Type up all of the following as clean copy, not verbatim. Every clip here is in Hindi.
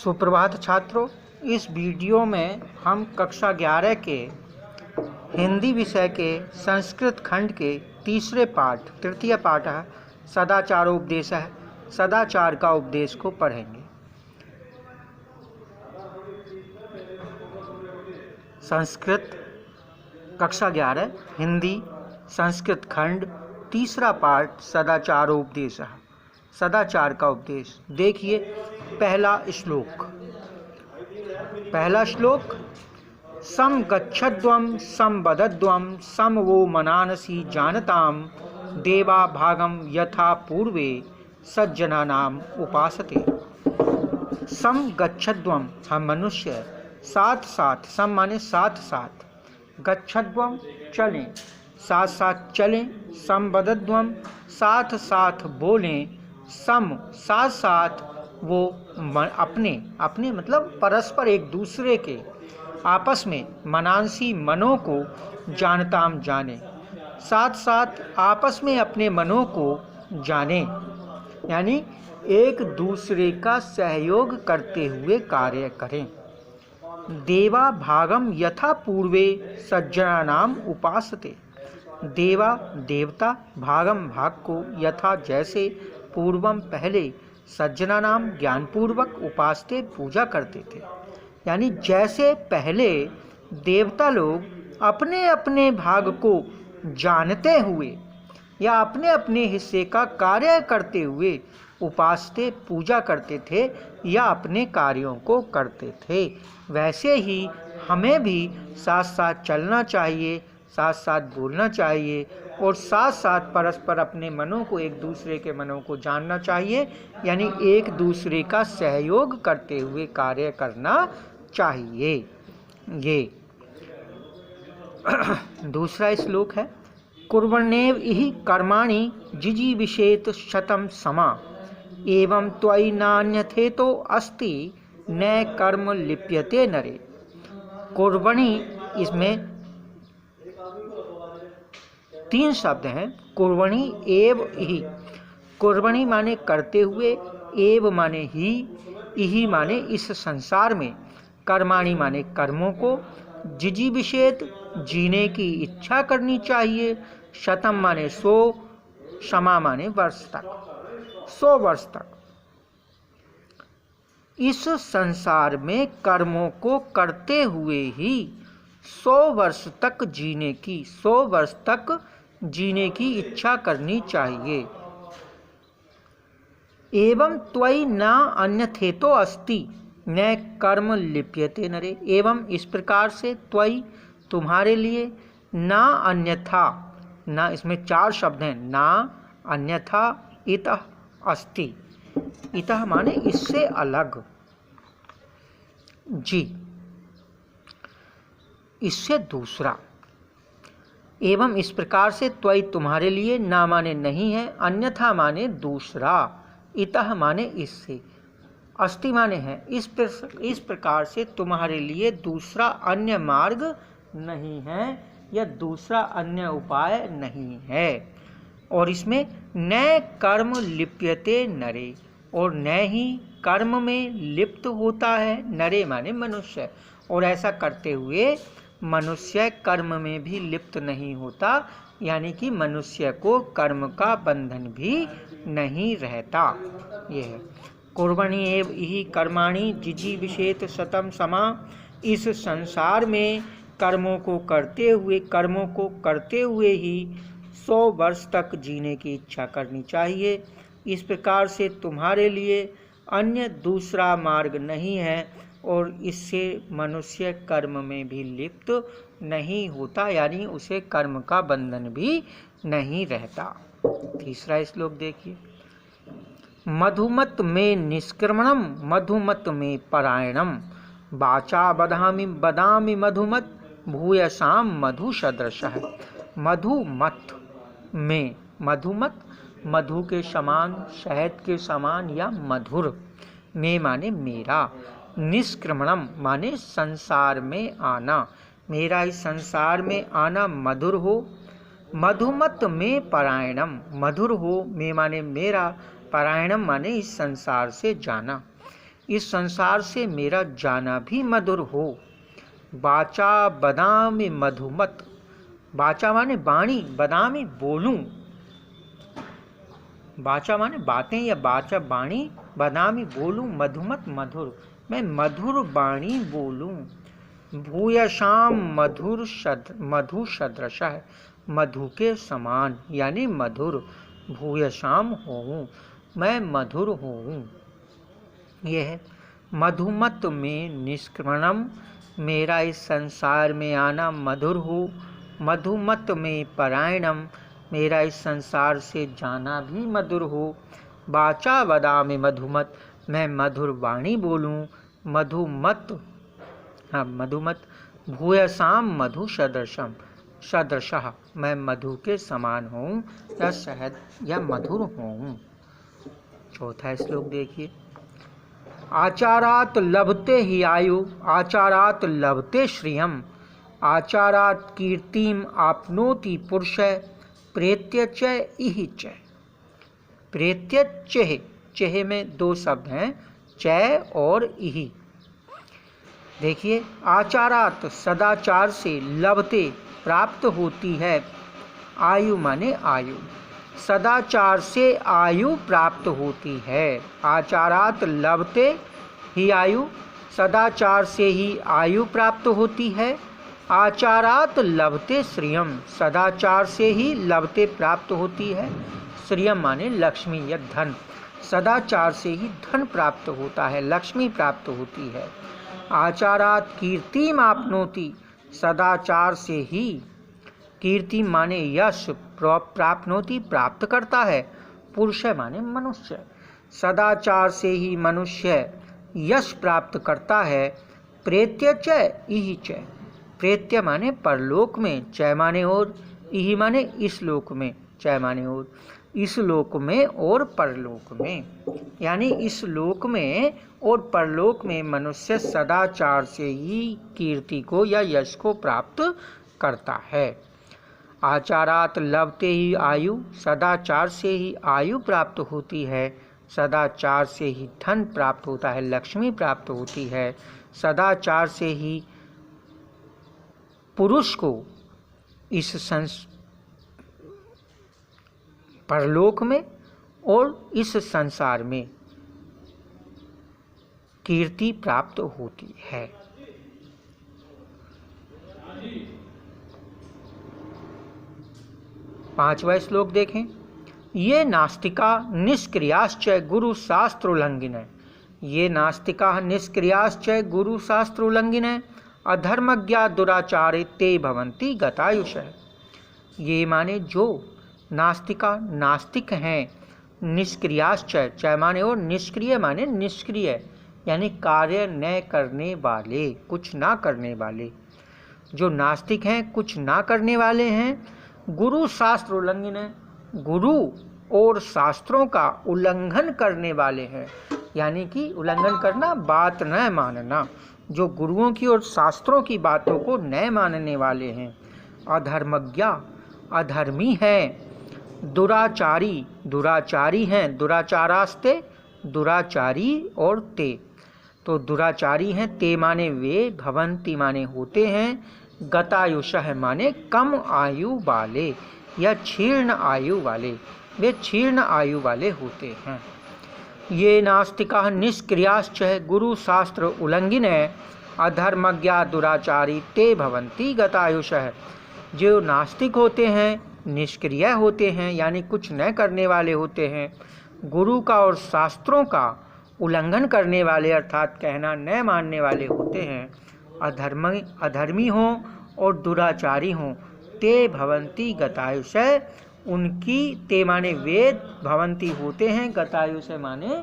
सुप्रभात छात्रों, इस वीडियो में हम कक्षा 11 के हिंदी विषय के संस्कृत खंड के तृतीय पाठ है सदाचारोपदेश है, सदाचार का उपदेश को पढ़ेंगे। संस्कृत कक्षा 11 हिंदी संस्कृत खंड तीसरा पाठ सदाचारोपदेश है, सदाचार का उपदेश। देखिए पहला श्लोक सम गच्छध्वं सम बदध्वं सम वो मनानसी जानताम देवा भागम यथा पूर्वे सज्जनानाम उपासते। सम गच्छध्वं हम मनुष्य, साथ साथ, सम माने साथ साथ, गच्छध्वं चलें, साथ साथ चलें, सम बदध्वं साथ साथ बोलें, सम साथ साथ वो अपने मतलब परस्पर एक दूसरे के आपस में मनांसी मनों को जानताम जाने, साथ साथ आपस में अपने मनों को जाने, यानी एक दूसरे का सहयोग करते हुए कार्य करें। देवा भागम यथा पूर्वे सज्जनानाम उपासते। देवा देवता भागम भाग को यथा जैसे पूर्वम पहले सज्जना नाम ज्ञानपूर्वक उपासते पूजा करते थे, यानी जैसे पहले देवता लोग अपने अपने भाग को जानते हुए या अपने अपने हिस्से का कार्य करते हुए उपासते पूजा करते थे या अपने कार्यों को करते थे, वैसे ही हमें भी साथ साथ चलना चाहिए, साथ साथ बोलना चाहिए और साथ साथ परस्पर अपने मनों को, एक दूसरे के मनों को जानना चाहिए, यानी एक दूसरे का सहयोग करते हुए कार्य करना चाहिए। ये दूसरा श्लोक है कुर्वन्नेव इहि कर्माणि जिजीविषेत शतम समा एवं त्वयि नान्यथेतो अस्ति न कर्म लिप्यते नरे। कुर्वणि, इसमें 3 शब्द हैं, कुर्वणि एव इहि। कुर्वणि माने करते हुए, एव माने ही, इहि माने इस संसार में, कर्माणि माने कर्मों को, जिजीविषेत जीने की इच्छा करनी चाहिए, शतम माने 100, क्षमा माने वर्ष तक, 100 वर्ष तक। इस संसार में कर्मों को करते हुए ही 100 वर्ष तक जीने की इच्छा करनी चाहिए। एवं त्वयि न अन्यथेतो अस्ति न कर्म लिप्यते नरे। एवं इस प्रकार से, त्वयि तुम्हारे लिए, न अन्यथा, न इसमें 4 शब्द हैं, न अन्यथा, इतः अस्ति, इतः माने इससे अलग, जी इससे दूसरा। एवं इस प्रकार से, त्वयि तुम्हारे लिए, ना माने नहीं है, अन्यथा माने दूसरा, इतः माने इससे, अस्ति माने है, इस प्रकार से तुम्हारे लिए दूसरा अन्य मार्ग नहीं है या दूसरा अन्य उपाय नहीं है। और इसमें न कर्म लिप्यते नरे, और न ही कर्म में लिप्त होता है, नरे माने मनुष्य, और ऐसा करते हुए मनुष्य कर्म में भी लिप्त नहीं होता, यानी कि मनुष्य को कर्म का बंधन भी नहीं रहता। यह है कुर्वणि एव इहि कर्माणि जिजीविषेत शतम समा। इस संसार में कर्मों को करते हुए ही 100 वर्ष तक जीने की इच्छा करनी चाहिए। इस प्रकार से तुम्हारे लिए अन्य दूसरा मार्ग नहीं है और इससे मनुष्य कर्म में भी लिप्त नहीं होता, यानी उसे कर्म का बंधन भी नहीं रहता। तीसरा श्लोक देखिए मधुमत में निष्क्रमणम मधुमत में परायणम वाचा बदामि मधुमत भूयसाम मधु सदृशः। मधुमत में, मधुमत मधु के समान, शहद के समान या मधुर, में माने मेरा, निष्क्रमणम माने संसार में आना, मेरा इस संसार में आना मधुर हो। मधुमत में परायणम, मधुर हो, में माने मेरा, परायणम माने इस संसार से जाना। इस संसार से मेरा जाना भी मधुर हो। बाचा बदामी मधुमत, बाचा माने वाणी, बदामी बोलूं, बाचा माने बातें या बाचा वाणी, बदामी बोलूं, मधुमत मधुर, मैं मधुर वाणी बोलूं। भूयशाम मधु सदृश है, मधु के समान यानी मधुर, भूयशाम होऊं, मैं मधुर होऊं। यह है मधुमत में निष्क्रमणम, मेरा इस संसार में आना मधुर हो। मधुमत में परायणम, मेरा इस संसार से जाना भी मधुर हो। बाचा वदामि मधुमत, मैं मधुर वाणी बोलूं। मधुमत, हाँ मधुमत। भूयसाम मधु सदृशम, सदृशः, मैं मधु के समान हूँ या शहद या मधुर हूँ। चौथा श्लोक देखिए। आचारात लभते ही आयु, आचारात लभते श्रियम, आचारात कीर्तिम आपनोति पुरुष, प्रेत्य च इहि च। प्रेत्य चह, चह में दो शब्द हैं, च और इहि। देखिए, आचारात सदाचार से लभते प्राप्त होती है, आयु माने आयु, सदाचार से आयु प्राप्त होती है। आचारात लभते ही आयु, सदाचार से ही आयु प्राप्त होती है। आचारात लभते श्रियम, सदाचार से ही लभते प्राप्त होती है। श्रियम माने लक्ष्मी या धन, सदाचार से ही धन प्राप्त होता है, लक्ष्मी प्राप्त होती है। आचारात कीर्तिम आपनोति, सदाचार से ही, कीर्ति माने यश, प्राप्नोति प्राप्त करता है। पुरुष माने मनुष्य, सदाचार से ही मनुष्य यश प्राप्त करता है। प्रेत्य च इहि च, प्रेत्य माने परलोक में, च माने और, इहि माने इस लोक में, च माने और, इस लोक में और परलोक में, यानी इस लोक में और परलोक में मनुष्य सदाचार से ही कीर्ति को या यश को प्राप्त करता है। आचारात लभते ही आयु, सदाचार से ही आयु प्राप्त होती है। सदाचार से ही धन प्राप्त होता है, लक्ष्मी प्राप्त होती है। सदाचार से ही पुरुष को इस परलोक में और इस संसार में कीर्ति प्राप्त होती है। पांचवा श्लोक देखें। ये नास्तिका निष्क्रियाश्च गुरु शास्त्रोल्लंघिन, ये नास्तिका निष्क्रियाश्च गुरु शास्त्रोल्लंघिन, अधर्मज्ञा दुराचारे ते भवन्ति गतायुष। ये माने जो नास्तिका, नास्तिक हैं, निष्क्रियाश्च, च माने और, निष्क्रिय माने निष्क्रिय यानी कार्य न करने वाले, कुछ ना करने वाले। जो नास्तिक हैं, कुछ ना करने वाले हैं। गुरु शास्त्र उल्लंघन है, गुरु और शास्त्रों का उल्लंघन करने वाले हैं, यानी कि उल्लंघन करना, बात न मानना, जो गुरुओं की और शास्त्रों की बातों को न मानने वाले हैं। अधर्मज्ञा, अधर्मी हैं। दुराचारी, दुराचारी हैं। दुराचारास्ते, दुराचारी और ते, तो दुराचारी हैं। ते माने वे, भवंती माने होते हैं, गतायुषः माने कम आयु वाले या क्षीर्ण आयु वाले, वे क्षीर्ण आयु वाले होते हैं। ये नास्तिका निष्क्रियाश्च गुरु शास्त्र उल्लंघिन, अधर्मज्ञा दुराचारी ते भवन्ति गतायुषः। जो नास्तिक होते हैं, निष्क्रिय होते हैं, यानी कुछ न करने वाले होते हैं, गुरु का और शास्त्रों का उल्लंघन करने वाले अर्थात कहना न मानने वाले होते हैं, अधर्मी हों और दुराचारी हों, ते भवन्ति गतायुष, उनकी, ते माने वेद, भवन्ति होते हैं, गतायुष माने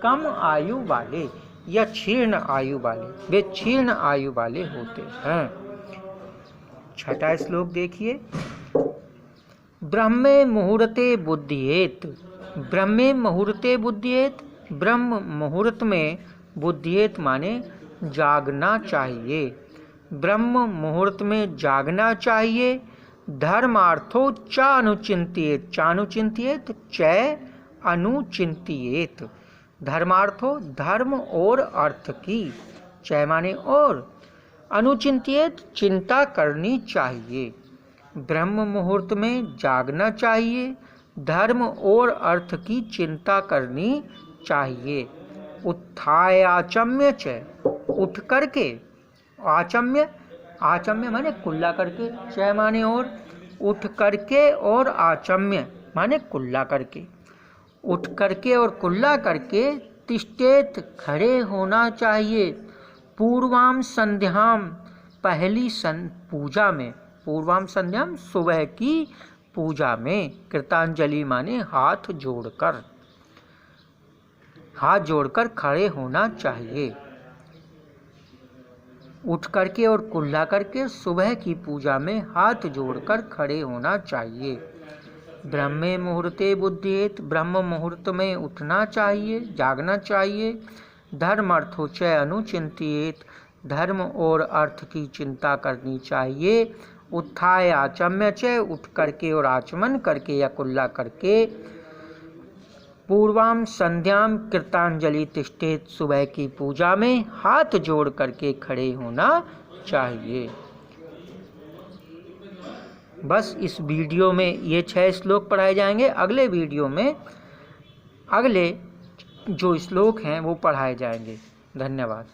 कम आयु वाले या क्षीर्ण आयु वाले, वे क्षीर्ण आयु वाले होते हैं। छठा श्लोक देखिए। ब्रह्मे मुहूर्ते बुद्धियेत, ब्रह्मे मुहूर्ते बुद्धियेत, ब्रह्म मुहूर्त में बुद्धियेत माने जागना चाहिए, ब्रह्म मुहूर्त में जागना चाहिए। धर्मार्थो चानुचिंतियेत, चानुचिंतियेत च अनुचिंतियेत, धर्मार्थो धर्म और अर्थ की, चय माने और, अनुचिंतित चिंता करनी चाहिए, ब्रह्म मुहूर्त में जागना चाहिए, धर्म और अर्थ की चिंता करनी चाहिए। उत्थाय आचम्य च, उठ करके, आचम्य, आचम्य माने कुल्ला करके, चय माने और, उठ करके, और आचम्य माने कुल्ला करके, उठ करके और कुल्ला करके, तिष्ठेत खड़े होना चाहिए, पूर्वाम संध्याम पहली पूजा में, पूर्वाम संध्याम सुबह की पूजा में, कृतांजलि माने हाथ जोड़कर, हाथ जोड़कर खड़े होना चाहिए, उठ करके और कुल्ला करके सुबह की पूजा में हाथ जोड़कर खड़े होना चाहिए। ब्रह्मे मुहूर्ते बुद्धेत, ब्रह्म मुहूर्त में उठना चाहिए, जागना चाहिए, धर्म अर्थोचय अनुचिंतित, धर्म और अर्थ की चिंता करनी चाहिए, उत्थाय आचम्य च, उठ करके और आचमन करके या कुल्ला करके, पूर्वाम संध्याम कृतांजलि तिष्ठेत, सुबह की पूजा में हाथ जोड़ करके खड़े होना चाहिए। बस इस वीडियो में ये 6 श्लोक पढ़ाए जाएंगे। अगले वीडियो में अगले जो श्लोक हैं वो पढ़ाए जाएंगे। धन्यवाद।